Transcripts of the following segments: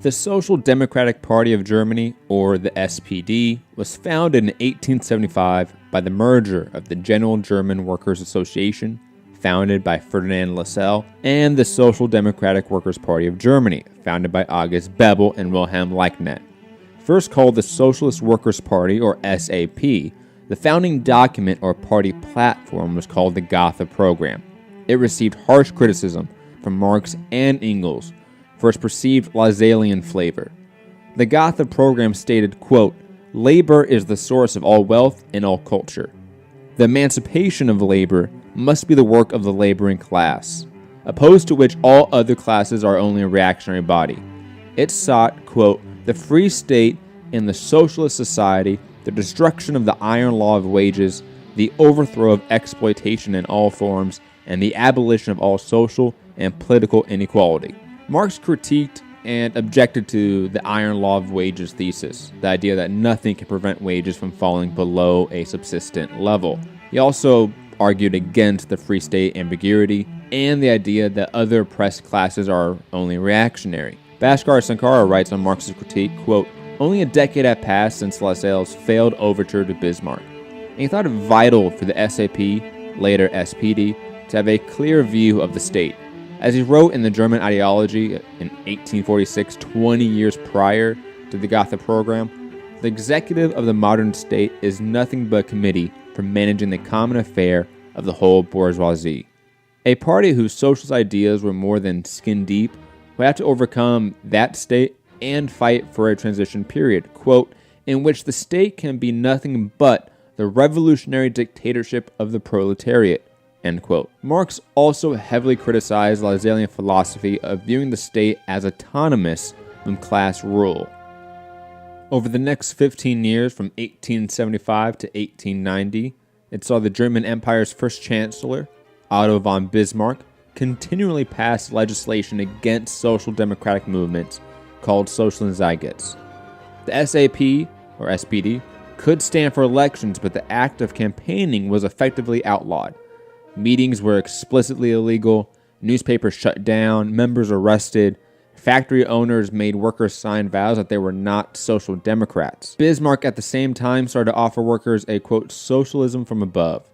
The Social Democratic Party of Germany, or the SPD, was founded in 1875 by the merger of the General German Workers' Association, founded by Ferdinand Lassalle, and the Social Democratic Workers' Party of Germany, founded by August Bebel and Wilhelm Liebknecht. First called the Socialist Workers' Party, or SAP, the founding document or party platform was called the Gotha Program. It received harsh criticism from Marx and Engels for its perceived Lassallean flavor. The Gotha Program stated, quote, "Labor is the source of all wealth and all culture. The emancipation of labor must be the work of the laboring class, opposed to which all other classes are only a reactionary body. It sought, quote, the free state in the socialist society, the destruction of the iron law of wages, the overthrow of exploitation in all forms, and the abolition of all social and political inequality." Marx critiqued and objected to the iron law of wages thesis, the idea that nothing can prevent wages from falling below a subsistent level. He also argued against the free state ambiguity and the idea that other oppressed classes are only reactionary. Bhaskar Sankara writes on Marx's critique, quote, "Only a decade had passed since Lassalle's failed overture to Bismarck, and he thought it vital for the SAP, later SPD, to have a clear view of the state. As he wrote in the German Ideology in 1846, 20 years prior to the Gotha Program, the executive of the modern state is nothing but a committee for managing the common affair of the whole bourgeoisie. A party whose socialist ideas were more than skin deep would have to overcome that state and fight for a transition period, quote, in which the state can be nothing but the revolutionary dictatorship of the proletariat, end quote. Marx also heavily criticized Lassallean philosophy of viewing the state as autonomous from class rule. Over the next 15 years, from 1875 to 1890, it saw the German Empire's first chancellor, Otto von Bismarck, continually pass legislation against social democratic movements called Socialist Zeitgeist. The SAP, or SPD, could stand for elections, but the act of campaigning was effectively outlawed. Meetings were explicitly illegal, newspapers shut down, members arrested, factory owners made workers sign vows that they were not social democrats. Bismarck at the same time started to offer workers a, quote, socialism from above,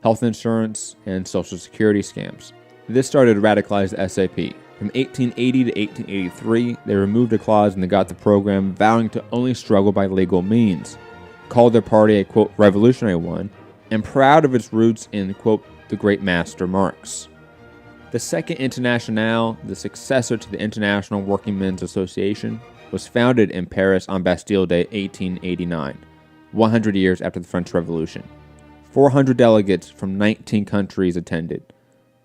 health insurance, and social security scams. This started to radicalize the SAP. From 1880 to 1883, they removed a clause in the Gotha Program vowing to only struggle by legal means, called their party a, quote, revolutionary one, and proud of its roots in, quote, the great master Marx. The Second Internationale, the successor to the International Working Men's Association, was founded in Paris on Bastille Day 1889, 100 years after the French Revolution. 400 delegates from 19 countries attended.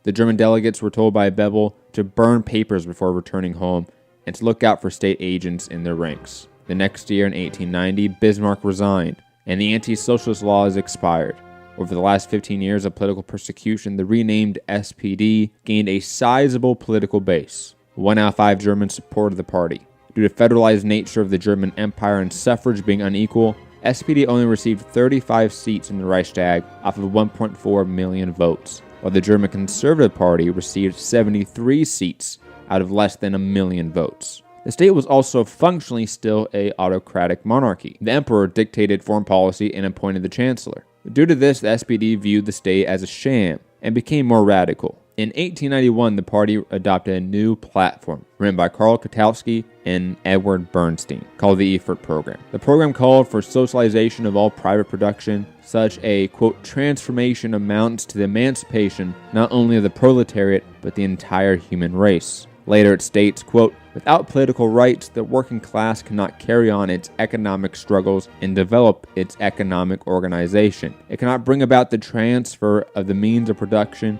The German delegates were told by Bebel to burn papers before returning home and to look out for state agents in their ranks. The next year, in 1890, Bismarck resigned, and the anti-socialist laws expired. Over the last 15 years of political persecution, the renamed SPD gained a sizable political base. 1 out of 5 Germans supported the party. Due to federalized nature of the German Empire and suffrage being unequal, SPD only received 35 seats in the Reichstag off of 1.4 million votes, while the German Conservative Party received 73 seats out of less than 1 million votes. The state was also functionally still an autocratic monarchy. The emperor dictated foreign policy and appointed the chancellor. Due to this, the SPD viewed the state as a sham and became more radical. In 1891, the party adopted a new platform written by Karl Kautsky and Eduard Bernstein called the Erfurt Program. The program called for socialization of all private production. Such a, quote, transformation amounts to the emancipation not only of the proletariat, but the entire human race. Later it states, quote, without political rights, the working class cannot carry on its economic struggles and develop its economic organization. It cannot bring about the transfer of the means of production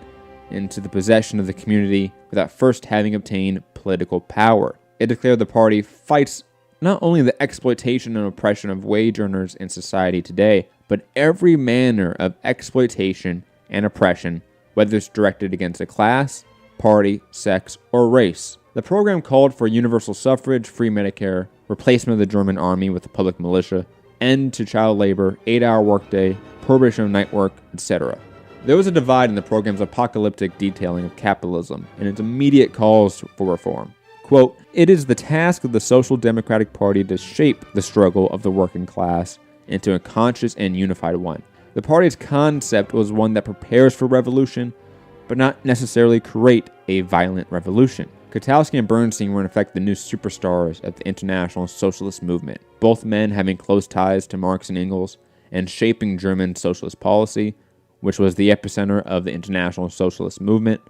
into the possession of the community without first having obtained political power. It declared the party fights not only the exploitation and oppression of wage earners in society today, but every manner of exploitation and oppression, whether it's directed against a class, party, sex, or race. The program called for universal suffrage, free Medicare, replacement of the German army with the public militia, end to child labor, 8-hour workday, prohibition of night work, etc. There was a divide in the program's apocalyptic detailing of capitalism and its immediate calls for reform. Quote, "It is the task of the Social Democratic Party to shape the struggle of the working class into a conscious and unified one. The party's concept was one that prepares for revolution, but not necessarily create a violent revolution." Kautsky and Bernstein were in effect the new superstars of the international socialist movement, both men having close ties to Marx and Engels and shaping German socialist policy, which was the epicenter of the international socialist movement.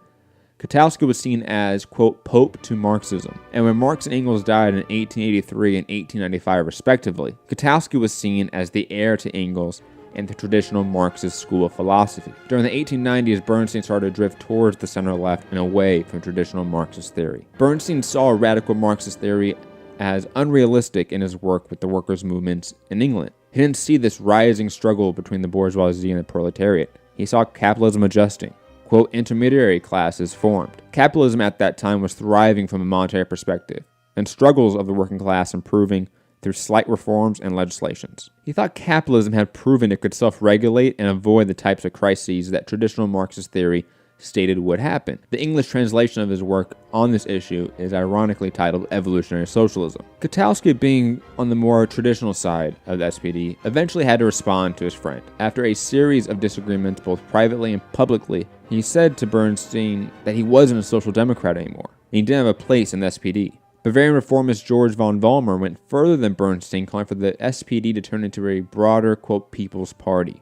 Kautsky was seen as, quote, "Pope to Marxism," and when Marx and Engels died in 1883 and 1895 respectively, Kautsky was seen as the heir to Engels and the traditional Marxist school of philosophy. During the 1890s, Bernstein started to drift towards the center-left and away from traditional Marxist theory. Bernstein saw radical Marxist theory as unrealistic in his work with the workers' movements in England. He didn't see this rising struggle between the bourgeoisie and the proletariat. He saw capitalism adjusting. Quote, "Intermediary classes formed." Capitalism at that time was thriving from a monetary perspective, and struggles of the working class improving through slight reforms and legislations. He thought capitalism had proven it could self-regulate and avoid the types of crises that traditional Marxist theory stated would happen. The English translation of his work on this issue is ironically titled Evolutionary Socialism. Kautsky, being on the more traditional side of the SPD, eventually had to respond to his friend. After a series of disagreements both privately and publicly, he said to Bernstein that he wasn't a social democrat anymore, and he didn't have a place in the SPD. Bavarian reformist George von Vollmer went further than Bernstein, calling for the SPD to turn into a broader, quote, "People's Party,"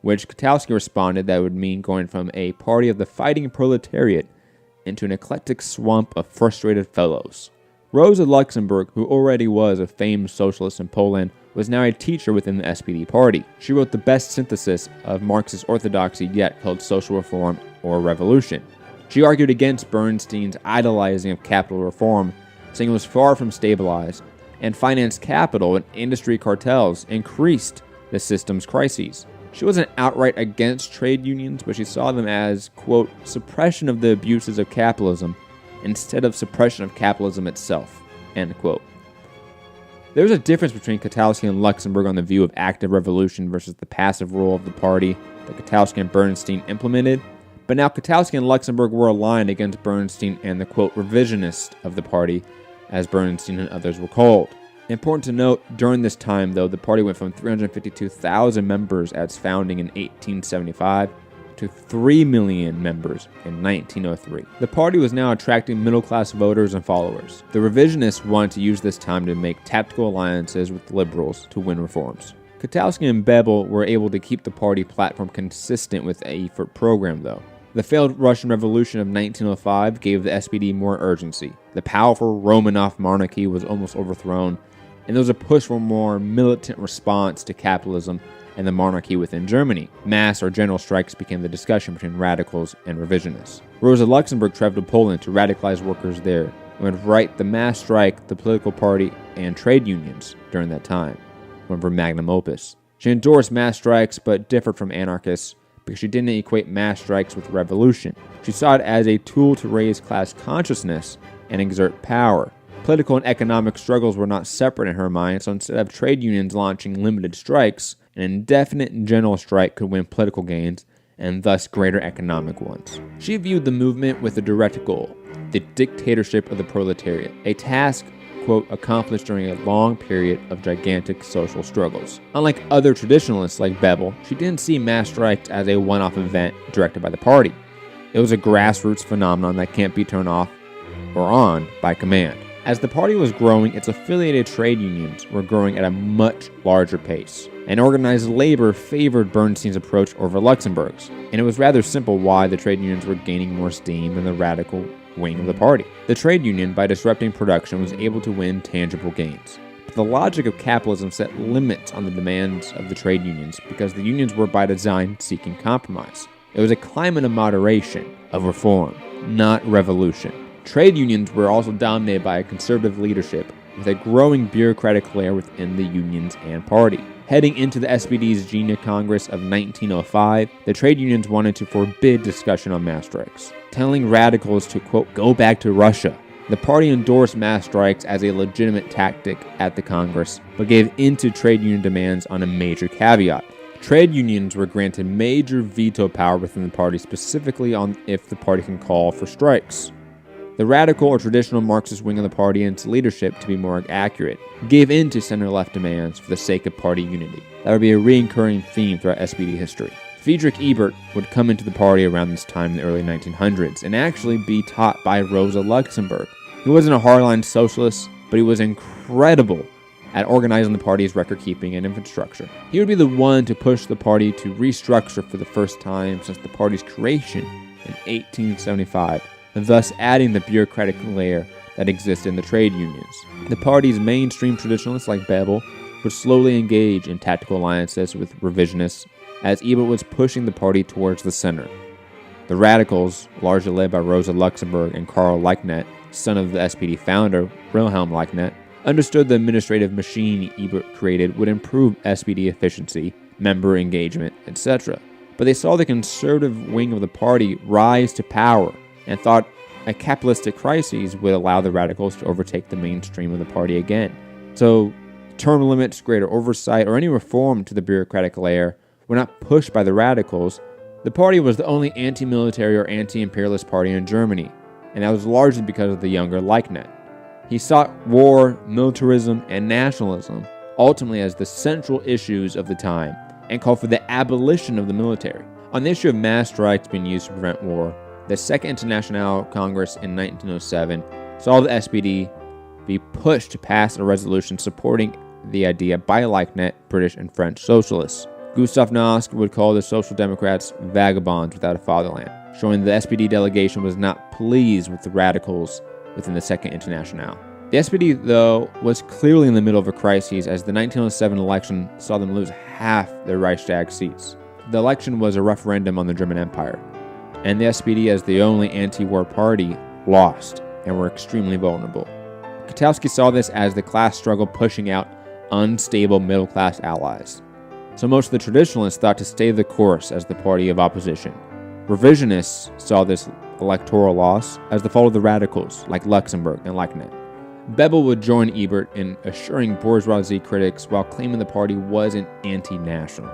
which Kautsky responded that would mean going from a party of the fighting proletariat into an eclectic swamp of frustrated fellows. Rosa Luxemburg, who already was a famed socialist in Poland, was now a teacher within the SPD party. She wrote the best synthesis of Marxist orthodoxy yet, called Social Reform or Revolution. She argued against Bernstein's idolizing of capital reform, saying it was far from stabilized, and financed capital and industry cartels increased the system's crises. She wasn't outright against trade unions, but she saw them as, quote, "suppression of the abuses of capitalism instead of suppression of capitalism itself," end quote. There was a difference between Kautsky and Luxemburg on the view of active revolution versus the passive role of the party that Kautsky and Bernstein implemented, but now Kautsky and Luxemburg were aligned against Bernstein and the, quote, "revisionist" of the party, as Bernstein and others were called. Important to note, during this time, though, the party went from 352,000 members at its founding in 1875 to 3 million members in 1903. The party was now attracting middle-class voters and followers. The revisionists wanted to use this time to make tactical alliances with liberals to win reforms. Kautsky and Bebel were able to keep the party platform consistent with the program, though. The failed Russian Revolution of 1905 gave the SPD more urgency. The powerful Romanov monarchy was almost overthrown, and there was a push for a more militant response to capitalism and the monarchy within Germany. Mass or general strikes became the discussion between radicals and revisionists. Rosa Luxemburg traveled to Poland to radicalize workers there and would write the mass strike, the political party, and trade unions during that time, one of her magnum opus. She endorsed mass strikes but differed from anarchists because she didn't equate mass strikes with revolution. She saw it as a tool to raise class consciousness and exert power. Political and economic struggles were not separate in her mind, so instead of trade unions launching limited strikes, an indefinite general strike could win political gains and thus greater economic ones. She viewed the movement with a direct goal, the dictatorship of the proletariat, a task, quote, accomplished during a long period of gigantic social struggles. Unlike other traditionalists like Bebel, she didn't see mass strikes as a one-off event directed by the party. It was a grassroots phenomenon that can't be turned off or on by command. As the party was growing, its affiliated trade unions were growing at a much larger pace, and organized labor favored Bernstein's approach over Luxemburg's, and it was rather simple why the trade unions were gaining more steam than the radical wing of the party. The trade union, by disrupting production, was able to win tangible gains. But the logic of capitalism set limits on the demands of the trade unions because the unions were by design seeking compromise. It was a climate of moderation, of reform, not revolution. Trade unions were also dominated by a conservative leadership with a growing bureaucratic layer within the unions and party. Heading into the SPD's Jena Congress of 1905, the trade unions wanted to forbid discussion on mass strikes, telling radicals to, quote, "go back to Russia." The party endorsed mass strikes as a legitimate tactic at the Congress, but gave in to trade union demands on a major caveat. Trade unions were granted major veto power within the party, specifically on if the party can call for strikes. The radical or traditional Marxist wing of the party and its leadership, to be more accurate, gave in to center-left demands for the sake of party unity. That would be a recurring theme throughout SPD history. Friedrich Ebert would come into the party around this time in the early 1900s and actually be taught by Rosa Luxemburg. He wasn't a hardline socialist, but he was incredible at organizing the party's record-keeping and infrastructure. He would be the one to push the party to restructure for the first time since the party's creation in 1875, thus adding the bureaucratic layer that exists in the trade unions. The party's mainstream traditionalists like Bebel would slowly engage in tactical alliances with revisionists as Ebert was pushing the party towards the center. The radicals, largely led by Rosa Luxemburg and Karl Liebknecht, son of the SPD founder Wilhelm Liebknecht, understood the administrative machine Ebert created would improve SPD efficiency, member engagement, etc. But they saw the conservative wing of the party rise to power and thought a capitalistic crisis would allow the radicals to overtake the mainstream of the party again. So, term limits, greater oversight, or any reform to the bureaucratic layer were not pushed by the radicals. The party was the only anti-military or anti-imperialist party in Germany, and that was largely because of the younger Liebknecht. He sought war, militarism, and nationalism, ultimately as the central issues of the time, and called for the abolition of the military. On the issue of mass strikes being used to prevent war, the Second International Congress in 1907 saw the SPD be pushed to pass a resolution supporting the idea by Liebknecht, British and French socialists. Gustav Nosk would call the Social Democrats vagabonds without a fatherland, showing the SPD delegation was not pleased with the radicals within the Second International. The SPD, though, was clearly in the middle of a crisis as the 1907 election saw them lose half their Reichstag seats. The election was a referendum on the German Empire, and the SPD, as the only anti-war party, lost and were extremely vulnerable. Kautsky saw this as the class struggle pushing out unstable middle-class allies. So most of the traditionalists thought to stay the course as the party of opposition. Revisionists saw this electoral loss as the fall of the radicals like Luxemburg and Liebknecht. Bebel would join Ebert in assuring bourgeoisie critics while claiming the party wasn't anti-national.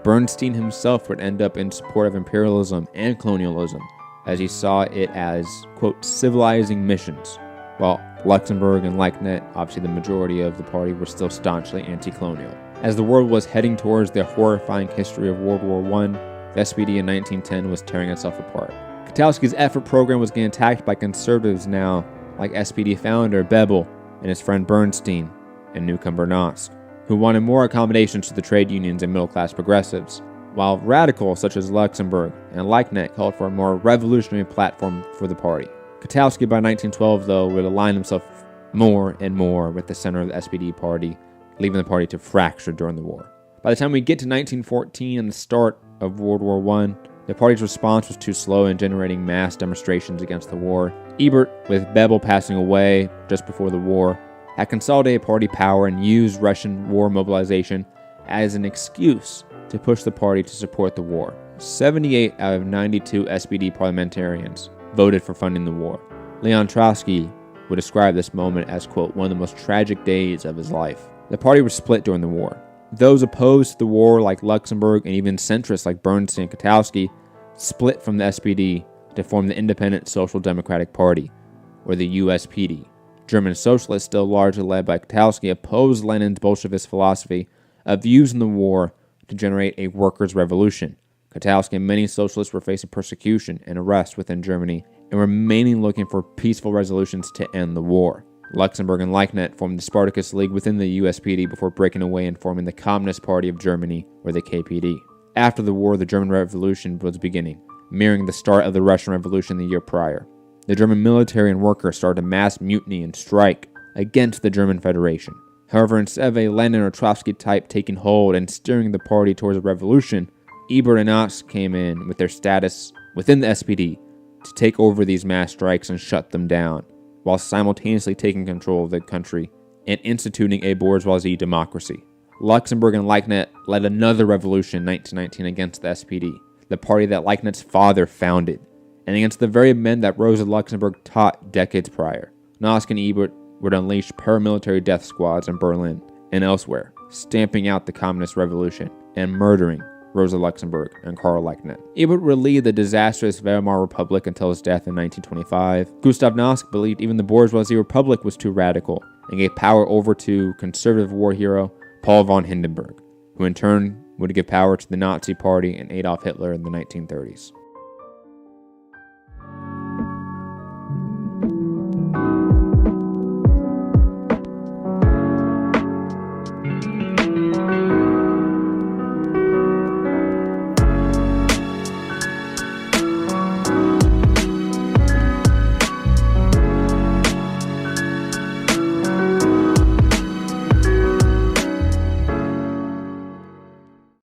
Bernstein himself would end up in support of imperialism and colonialism, as he saw it as, quote, civilizing missions, while Luxemburg and Liebknecht, obviously the majority of the party, were still staunchly anti-colonial. As the world was heading towards the horrifying history of World War I, the SPD in 1910 was tearing itself apart. Kautsky's effort program was getting attacked by conservatives now, like SPD founder Bebel and his friend Bernstein and newcomer Nosk, who wanted more accommodations to the trade unions and middle-class progressives, while radicals such as Luxemburg and Liebknecht called for a more revolutionary platform for the party. Kautsky by 1912, though, would align himself more and more with the center of the SPD party, leaving the party to fracture during the war. By the time we get to 1914 and the start of World War I, the party's response was too slow in generating mass demonstrations against the war. Ebert, with Bebel passing away just before the war, had consolidated party power and used Russian war mobilization as an excuse to push the party to support the war. 78 out of 92 SPD parliamentarians voted for funding the war. Leon Trotsky would describe this moment as, quote, one of the most tragic days of his life. The party was split during the war. Those opposed to the war, like Luxemburg, and even centrists like Bernstein and Kautsky, split from the SPD to form the Independent Social Democratic Party, or the USPD. German socialists, still largely led by Kautsky, opposed Lenin's Bolshevist philosophy of using the war to generate a workers' revolution. Kautsky and many socialists were facing persecution and arrest within Germany and were mainly looking for peaceful resolutions to end the war. Luxemburg and Liebknecht formed the Spartacus League within the USPD before breaking away and forming the Communist Party of Germany, or the KPD. After the war, the German Revolution was beginning, mirroring the start of the Russian Revolution the year prior. The German military and workers started a mass mutiny and strike against the German Federation. However, instead of a Lenin or Trotsky type taking hold and steering the party towards a revolution, Ebert and Nosk came in with their status within the SPD to take over these mass strikes and shut them down, while simultaneously taking control of the country and instituting a bourgeoisie democracy. Luxemburg and Liebknecht led another revolution in 1919 against the SPD, the party that Liebknecht's father founded, and against the very men that Rosa Luxemburg taught decades prior. Nosk and Ebert would unleash paramilitary death squads in Berlin and elsewhere, stamping out the communist revolution and murdering Rosa Luxemburg, and Karl Liebknecht. Able to lead the disastrous Weimar Republic until his death in 1925, Gustav Nosk believed even the bourgeoisie republic was too radical and gave power over to conservative war hero Paul von Hindenburg, who in turn would give power to the Nazi Party and Adolf Hitler in the 1930s.